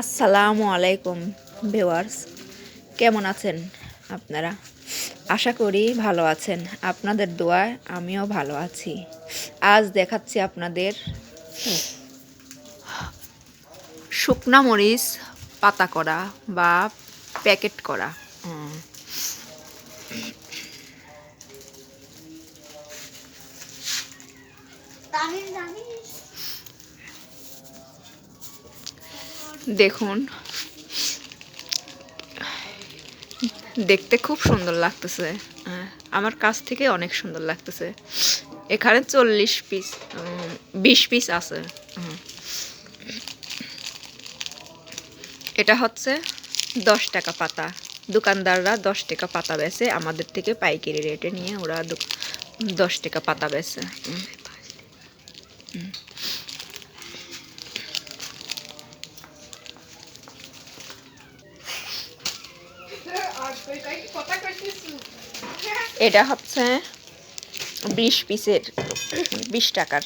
আসসালামু আলাইকুম ভিউয়ার্স, কেমন আছেন আপনারা? আশা করি ভালো আছেন। আপনাদের দোয়ায় আমিও ভালো আছি। আজ দেখাচ্ছি আপনাদের শুকনা মরিচ পাতা করা বা প্যাকেট করা। দেখুন, দেখতে খুব সুন্দর লাগতেছে। আমার কাছ থেকে অনেক সুন্দর লাগতেছে। এখানে 40 পিস 20 পিস আছে। এটা হচ্ছে 10 টাকা পাতা। দোকানদাররা 10 টাকা পাতা বেচে, আমাদের থেকে পাইকারি রেটে নিয়ে ওরা 10 টাকা পাতা বেচে। এটা হচ্ছে 20 পিসের 20 টাকার।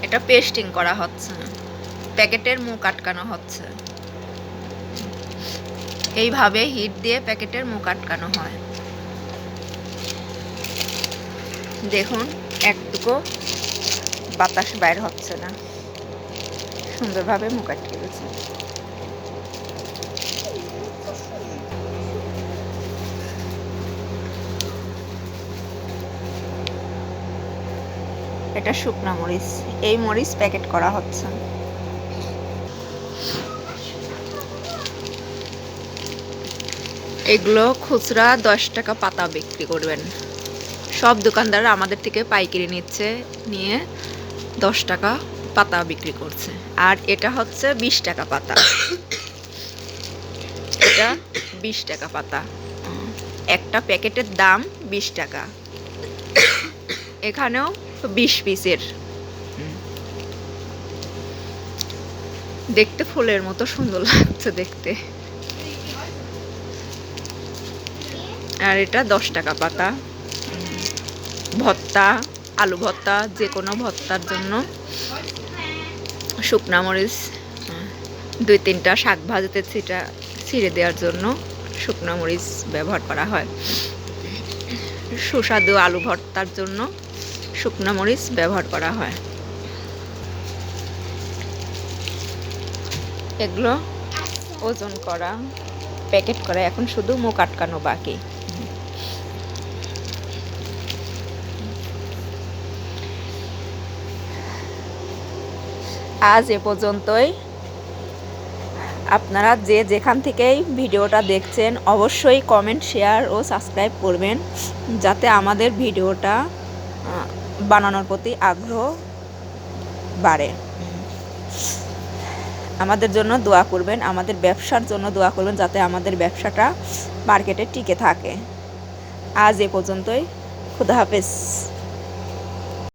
এটা পেস্টিং করা হচ্ছে, প্যাকেটের মুখ আটকানো হচ্ছে। এইভাবে হিট দিয়ে প্যাকেটের মুখ আটকানো হয়। দেখুন, একটুকু বাতাস বাইর হচ্ছে না, সুন্দরভাবে মুখ আটকে গেছে। এটা শুকনা মরিচ, এই মরিচ প্যাকেট করা হচ্ছে। এগুলো খুচরা 10 টাকা পাতা বিক্রি করবেন। সব দোকানদাররা আমাদের থেকে পাইকারি নিচ্ছে, নিয়ে 10 টাকা পাতা বিক্রি করছে। আর এটা হচ্ছে 20 টাকা পাতা। এটা 20 টাকা পাতা। একটা প্যাকেটের দাম 20 টাকা। এখানেও 20 পিসের। দেখতে ফুলের মতো সুন্দর লাগছে দেখতে। আর এটা 10 টাকা পাতা। ভর্তা, আলু ভর্তা, যে কোনো ভর্তার জন্য শুকনা মরিচ, 2-3টা শাক ভাজিতে ছিঁড়ে দেওয়ার জন্য শুকনা মরিচ ব্যবহার করা হয়। সুস্বাদু আলু ভর্তার জন্য শুকনা মরিচ ব্যবহার করা হয়। এগুলো ওজন করা, প্যাকেট করা, এখন শুধু মুখ আটকানো বাকি। আজ এ পর্যন্তই। আপনারা যে যেখান থেকেই ভিডিওটা দেখছেন অবশ্যই কমেন্ট, শেয়ার ও সাবস্ক্রাইব করবেন, যাতে আমাদের ভিডিওটা বানানোর প্রতি আগ্রহ বাড়ে। আমাদের জন্য দোয়া করবেন, আমাদের ব্যবসার জন্য দোয়া করবেন, যাতে আমাদের ব্যবসাটা মার্কেটে টিকে থাকে। আজ এ পর্যন্তই। খুদা হাফেজ।